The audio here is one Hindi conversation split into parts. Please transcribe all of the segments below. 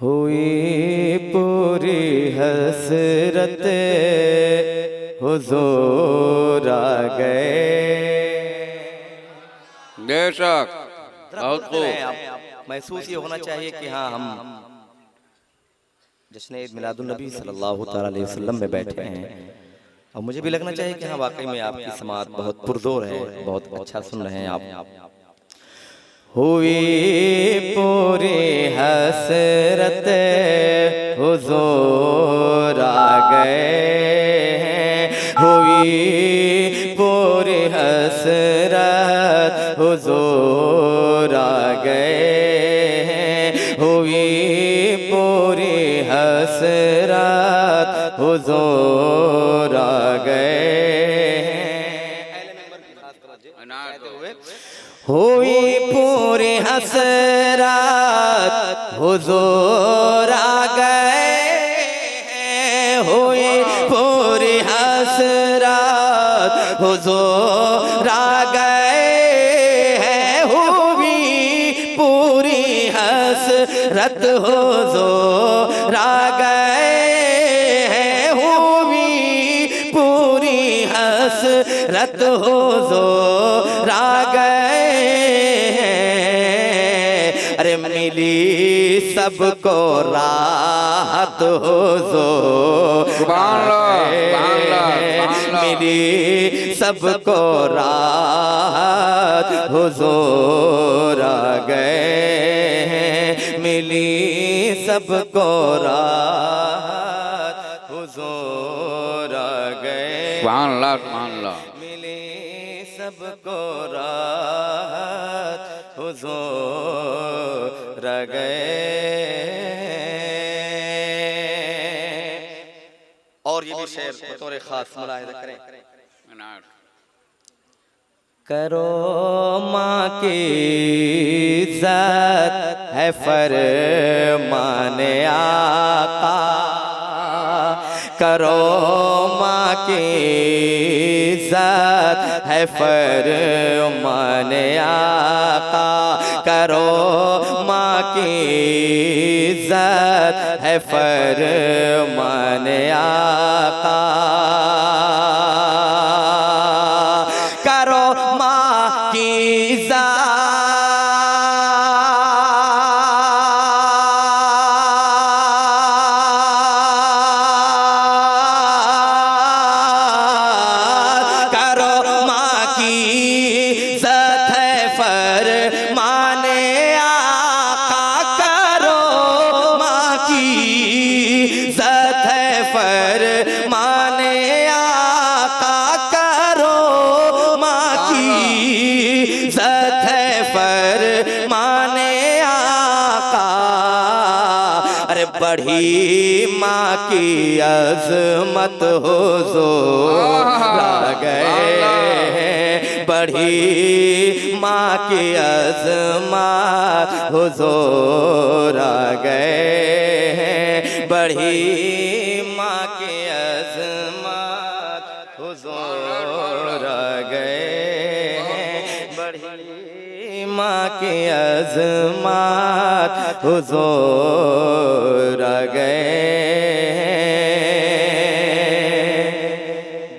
हुई पूरी हसरत हुजूर आ गए। बेशक बहुत खूब। महसूस ये होना चाहिए कि हाँ हम जश्न ईद मिलादुन नबी सल्लल्लाहु तआला अलैहि वसल्लम में बैठे हैं और मुझे भी लगना चाहिए कि हाँ वाकई में आपकी समात बहुत पुरजोर है, बहुत अच्छा सुन रहे हैं आप। हुई पूरी हसरत हुजूर आ गए हैं, हुई पूरी हसरत हुजूर आ गए हैं, हुई पूरी हसरत हुजूर आ गए हैं। हुई पूरी हसरत हुजूर आ गए हैं, हुई पूरी हसरत हुजूर आ गए हैं, हुई पूरी हसरत हुजूर आ गए हैं, हुई पूरी हसरत हुजूर आ गए। अरे मिली सबको राहत हुजूर मिली सबको राहत हुजूर आ गए हैं, मिली सबको राहत हुजूर आ गए। सुभान अल्लाह। मिली सबको राहत हुजूर आ गए। और ये भी शेर बतौर खास मुलाहिजा करें। करो माँ की इज्जत है फरमाने आका, करो माँ की इज्जत है फरमाने आका, करो माँ की इज्जत है फरमाने आका, करो माँ की इज्जत बढ़ी माँ की अज़मत हुजूर आ गए हैं, बढ़ी माँ की अज़मत हुजूर आ गए हैं, बढ़ी माँ की अज़मत हुजूर आ गए हैं, बढ़ी माँ की अज़मत हुजूर आ गए।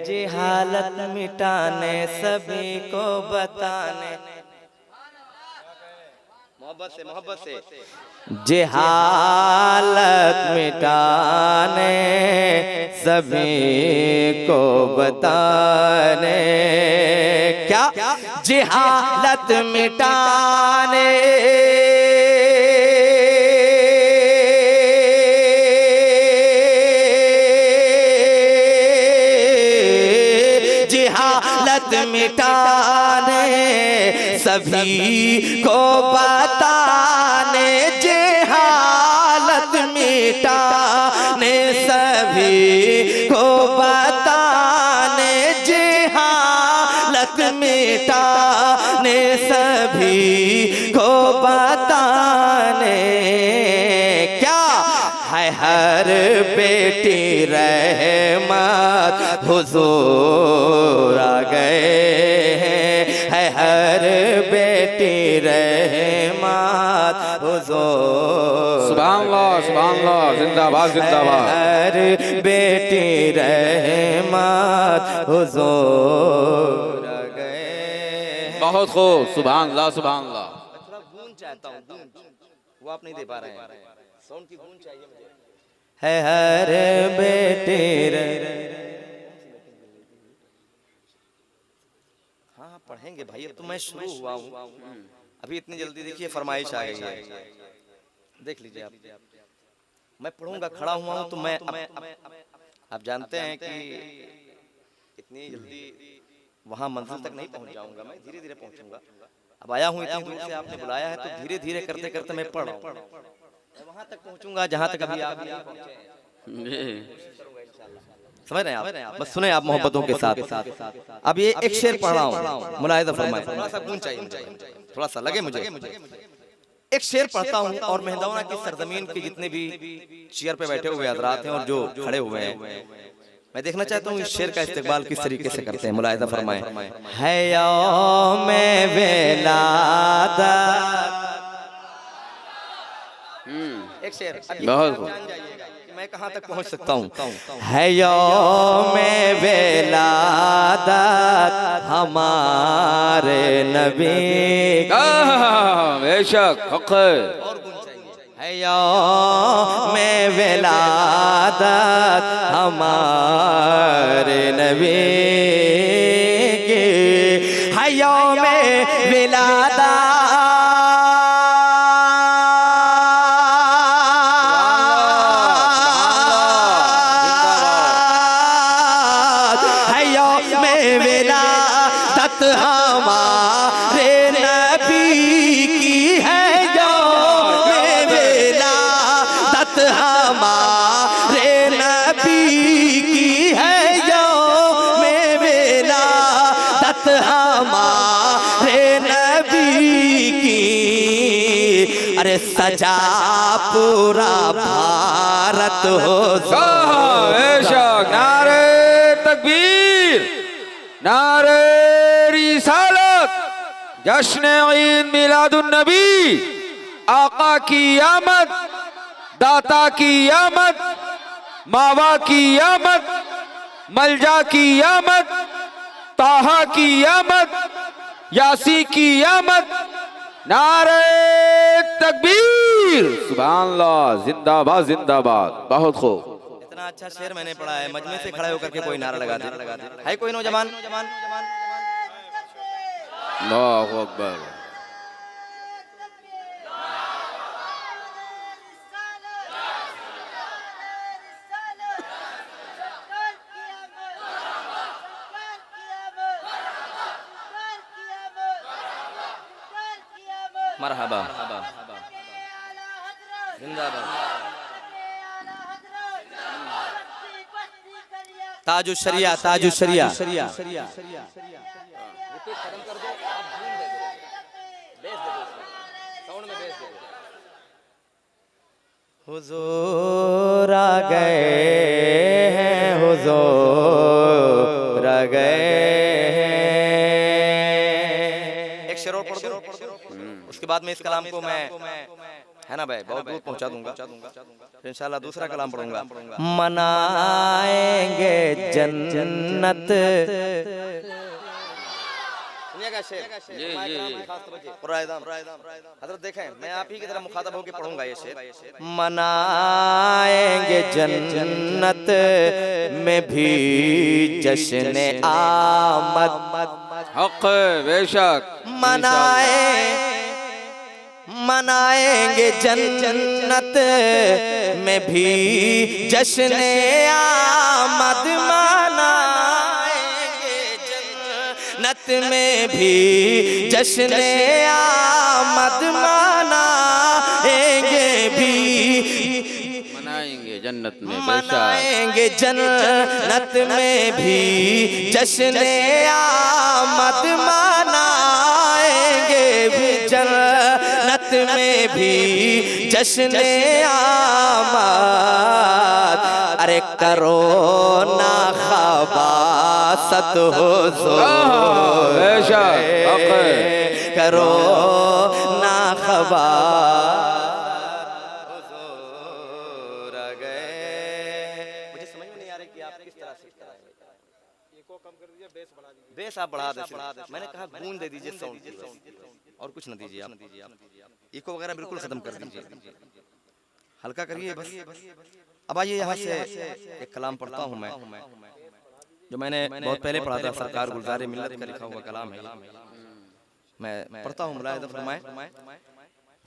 जिहालत मिटाने सभी को बताने, मोहब्बत से जिहालत मिटाने सभी को बताने, क्या जिहालत मिटाने मिटाने सभी को बताने, जिहालत मिटाने सभी को बताने, जिहालत मिटाने सभी को बताने, क्या है हर बेटी रहमत हुजूर आ गए हैं, है हर बेटी रहमत हुजूर। सुभान अल्लाह। सुभान अल्लाह, जिंदाबाद जिंदाबाद। हर बेटी रहमत हुजूर आ गए। बहुत खूब, सुभान अल्लाह सुभान अल्लाह। थोड़ा गूंज चाहता हूँ, गूंज वो आप नहीं दे पा रहे हैं, साउंड की गूंज चाहिए मुझे। है हर बेटी हाँ पढ़ेंगे भाई, अब तो मैं शुरू हुआ हूँ, अभी इतनी जल्दी देखिए फरमाइश आ गई है, देख लीजिए आप। मैं पढ़ूंगा, खड़ा हुआ हूँ तो मैं आप जानते हैं कि इतनी जल्दी वहां मंजिल तक नहीं पहुंच जाऊंगा, मैं धीरे धीरे पहुंचूंगा। अब आया हूँ इतनी दूर से, आपने बुलाया है तो धीरे धीरे करते करते मैं पढ़ रहा हूँ, मैं वहां तक पहुंचूंगा जहां तक अभी आप नहीं पहुंचे। समझ रहे हैं आप? बस सुने आप मोहब्बतों के साथ। अब ये एक शेर पढ़ रहा हूँ, मुलाहिजा फरमाएं, थोड़ा सा गूंज चाहिए मुझे, थोड़ा सा लगे मुझे। एक शेर पढ़ता हूँ और मेहंदौना की सरजमीन के जितने भी चेयर पे बैठे हुए हजरात हैं और जो खड़े हुए हैं, मैं देखना चाहता हूँ इस शेर का इस्तेमाल किस तरीके से करते हैं। मुलाहिजा फरमाएं। है यौमे विलादत, एक शेर बहुत जान जाइएगा कि मैं कहाँ तक पहुँच सकता हूँ। है यौमे विलादत हमारे नबी, बेशक हक है। और गुण चाहिए। है यौमे विलादत हमारे नबी की, है यौमे विलादत हमारे नबी की, है यौमे विलादत हमारे नबी की, है यौमे विलादत हमारे नबी की। अरे सजा पूरा भारत हो, बेशक। नारे तकबीर, नारे रिसालत, जश्न ईद मिलादुन नबी, आका की आमद, दाता की आमद, मावा की आमद, मलजा की आमद, ताहा की आमद, यासी की आमद। नारे तकबीर, सुभान अल्लाह, जिंदाबाद जिंदाबाद। बहुत खूब, इतना अच्छा शेर मैंने पढ़ा है, मजमे से खड़े होकर के कोई नारा लगा दे। है कोई नौजवान? अल्लाहु अकबर। मरहबा, जिंदाबाद। ताजु शरिया, ताजु शरिया। हुजूर आ गए हैं, हुजूर आ गए हैं। एक शेर और पढ़ दो, उसके बाद में इस कलाम को मैं, है ना भाई, बहुत दूर पहुंचा दूंगा। इंशाल्लाह दूसरा कलाम पढ़ूंगा। मनाएंगे जन्नत, सुनिएगा शेर। हजरत देखें, मैं आप ही की तरह मुखातब होकर पढ़ूंगा ये शेर। मनाएंगे जन्नत में भी जश्न आमद, हक बेशक। मनाएंगे जन्नत में भी जश्न आमद, मनाएंगे जन्नत में भी जश्न आमद, मनाएंगे भी, मनाएंगे जन्नत में, मनाएंगे जन्नत में भी जश्न आमद, मनाएंगे भी जन्नत में भी जश्न आमद। अरे करो ना खबासत हुजूर, करो ना खबासत गए। मुझे समझ में नहीं आ रहा कि आप किस तरह से बेस आप बढ़ा दे। मैंने कहा गूंज दे दीजिए साउंड की बस। और कुछ ना दीजिए आप। इको वगैरह बिल्कुल खत्म कर दीजिए, हल्का करिए बस। अब आइए यहाँ से एक कलाम पढ़ता हूँ मैं, जो मैंने बहुत पहले पढ़ा था। सरकार गुलजार मिल्लत का लिखा हुआ कलाम है। मैं पढ़ता हूँ, मुलाहिज़ा फरमाएं।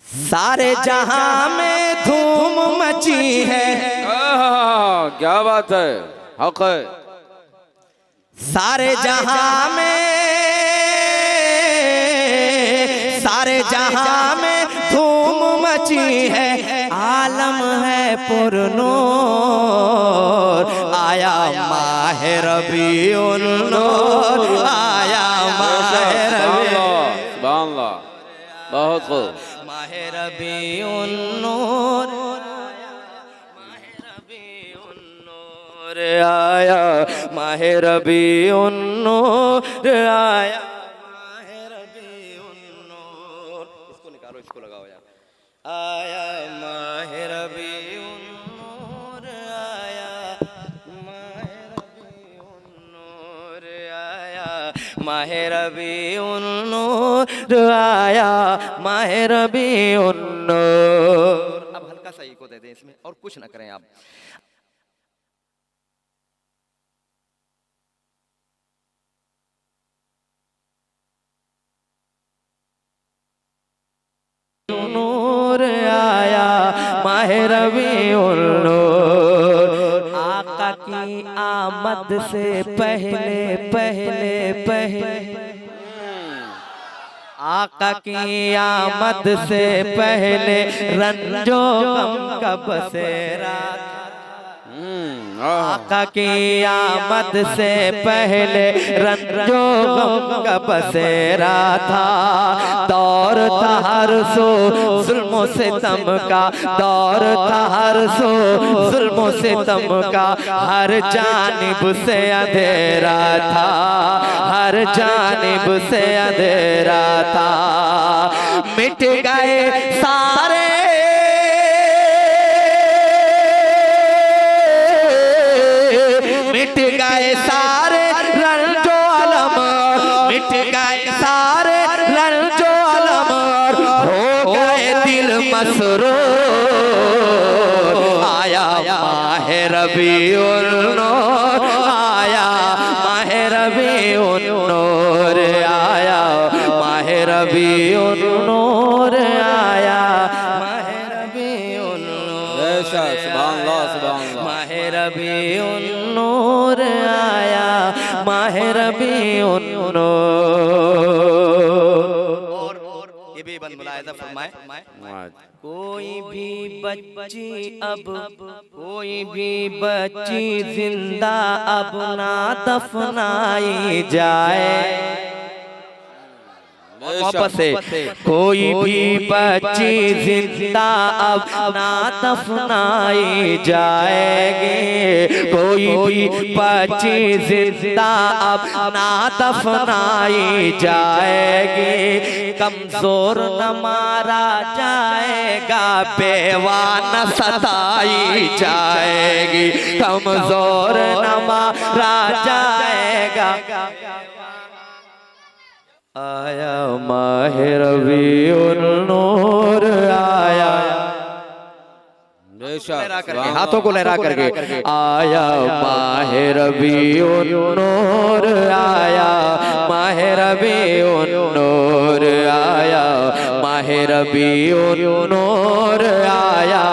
सारे जहां में धूम मची है, क्या बात है, हक है। सारे जहां में धूम मची है, आलम है पुरनूर, आया माह रबीउन नूर, आया माह रबीउन, सुभान अल्लाह, बहुत खूब। माह रबीउन नूर, आया माह रबीउन नूर, आया माह रबीउन नूर। इसको निकालो, इसको लगाओ यार। आया माह रबीउन नूर, आया माह रबीउन नूर, आया माह रबीउन नूर, आया माह रबीउन नूर। अब हल्का सा इको दे दें इसमें, और कुछ ना करें आप। नूर आया माह रबीउन नूर, आका की आमद से पहले आका की आमद से पहले रंजो गम का बसेरा था। आका की आमद से पहले रंजो गम का बसेरा था, दौर था हर सो जुल्मों से सितम का, दौर था हर सो जुल्मों से सितम का, हर जानिब से अंधेरा था, हर जानिब से अंधेरा था। मिट गए सारे मिट गए सारे रंजो अलम, मिट गए सारे रंजो अलम, हो गए दिल मसरूर, आया माह रबीउन नूर, आया माह रबीउन नूर, आया माह रबीउन नूर, आया माह रबीउन नूर, सुभान अल्लाह, सुभान अल्लाह। माह रबीउन नूर, आया माह रबीउन नूर। और ये भी बंद मुलाहिज़ा फरमाए। कोई भी बच्ची जिंदा अब ना दफनाई जाए। कोई भी बच्ची जिंदा अब ना दफनाई जाएगी, कोई भी बच्ची जिंदा अब ना दफनाई जाएगी, कमजोर न मारा जाएगा, बेवा न सताई जाएगी, कमजोर न मारा जाएगा। आया माह रबीउन नूर, आया हाथों को लहरा करके, आया माह रबीउन नूर, आया माह रबीउन नूर, आया माह रबीउन नूर, आया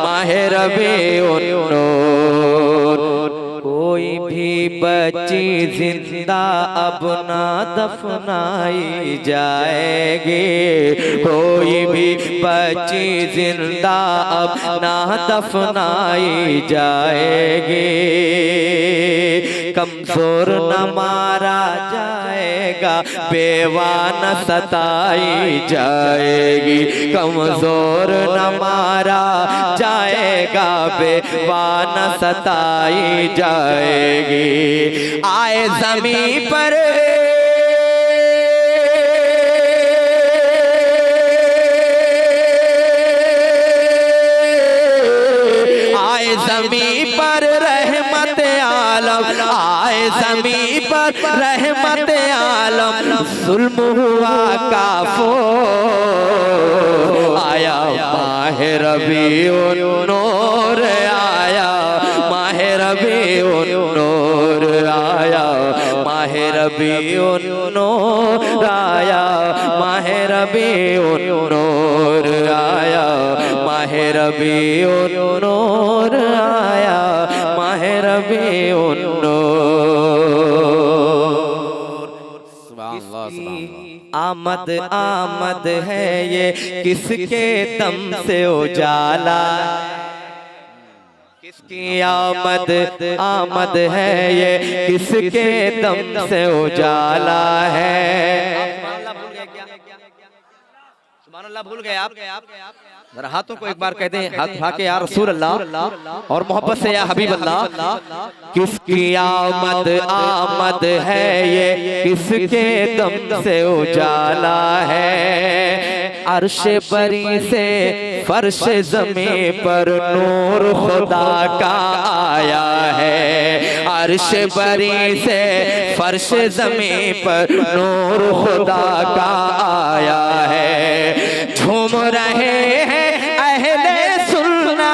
माह रबीउन नूर। कोई भी बच्ची जिंदा अब ना दफनाई जाएगी, कोई भी बच्ची जिंदा अब ना दफनाई जाएगी, कमजोर न मारा जाएगा, बेवा न सताई जाएगी, कमजोर न मारा जाएगा, बेवा न सताई जाएगी। आए ज़मीं पर आए ज़मीं पर रहमत आलम, आए ज़मीं पर रहमत आलम, जुल्म हुआ काफो, आया माह रबीउन नूर, आया माह रबीउन नूर, आया माह रबीउन नूर, आया माह रबीउन नूर, आया माह रबीउन नूर, आया माह रबीउन नूर। आमद आमद है ये किसके दम से उजाला, किसकी आमद आमद है ये किसके दम से उजाला है। सुभान अल्लाह भूल गए आप? जरा हाथों को एक बार कहते हैं, हाथ उठा के या रसूल अल्लाह और मोहब्बत से या हबीब अल्लाह। किसकी आमद आमद है ये किसके दम से उजाला है। अर्श बरी से फर्श ज़मीं पर नूर खुदा का आया है, अर्श बरी से फर्श ज़मीं पर नूर खुदा का आया है। झूम रहे हैं अहले सुन्ना,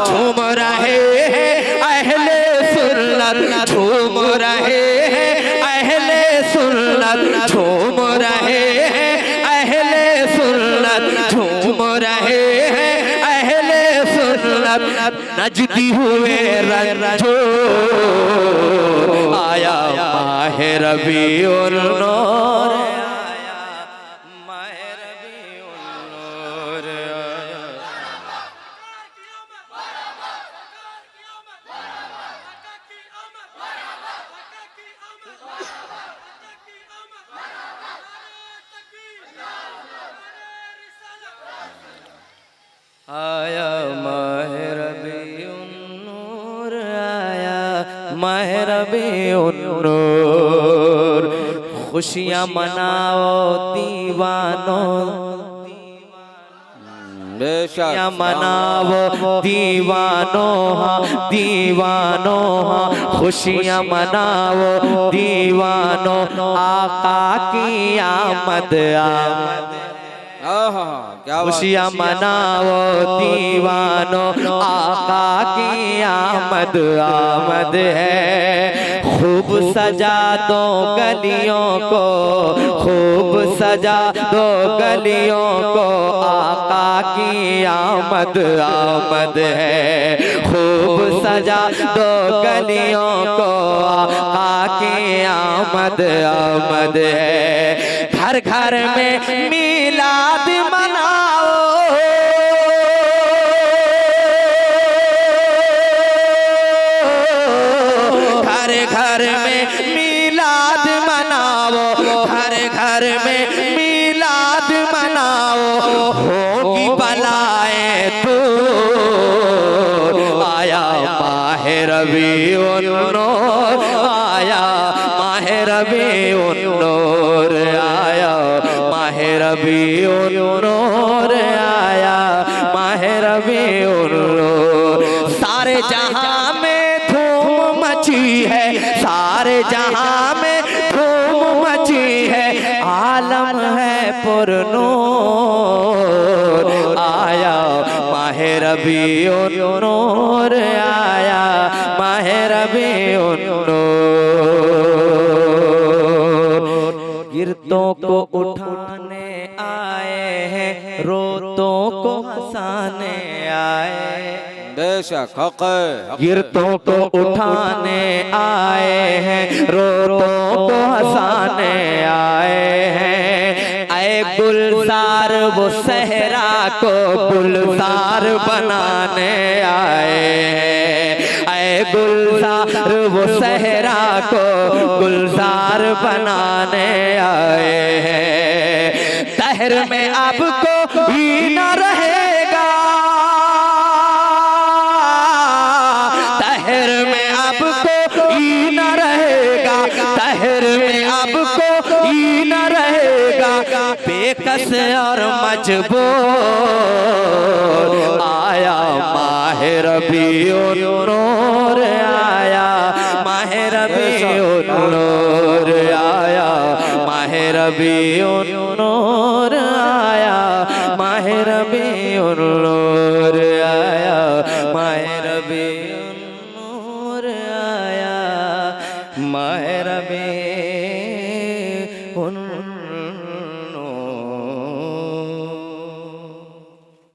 झूम रहे हैं अहले सुन्नत, झूम रहे हैं अहले सुन्नत, झूम रहे हैं अहले सुन्नत, झूम रहे हैं अहले सुन्नत। नजदी हुए रंजो, आया माह रबीउन नूर, आया माह रबीउन नूर, आया। आया माह रबीउन नूर, आया माह रबीउन नूर। खुशियाँ मनाओ दीवानों, खुशियाँ मनाओ दीवानों, दीवानों खुशियाँ मनाओ दीवानों, आका की आमद आमद, खुशियाँ मनाओ दीवानों, आका की आमद आमद है। खूब सजा दो गलियों को, खूब सजा दो गलियों को, आका की आमद आमद है। खूब सजा दो गलियों को, आका की आमद आमद है। घर घर में मिलाद मनाओ, घर घर में मिलाद मनाओ, घर घर में मिलाद मनाओ, होगी बलाएं तो। आया माह रबीउन नूर, आया माह रबीउन नूर, आया माह रबीउन नूर, आया माह रबीउन नूर। सारे जहां में धूम मची है, सारे जहां में धूम मची है, आलम है पुरनूर। आया माह रबीउन नूर, आया माह रबीउन नूर। गिरतों को उठाने आए हैं, रोतों को हंसाने आए, बेशक हक है। गिरतों को उठाने आए हैं, रोतों को हंसाने आए हैं। ऐ गुलजार वो सहरा को गुलजार बनाने आए हैं, ऐ गुलजार वो सहरा को गुलजार बनाने आए हैं। तहर में अब कोई न रहेगा, तहर में अब कोई न रहेगा, तहर में अब कोई न रहेगा, बेकस बेकस और मजबूर आया माहे रबीउन नूर आया माहे रबीउन नूर आया माहे रबीउन नूर आया माहे रबीउन नूर आया माहे रबीउन नूर आया माहे रबी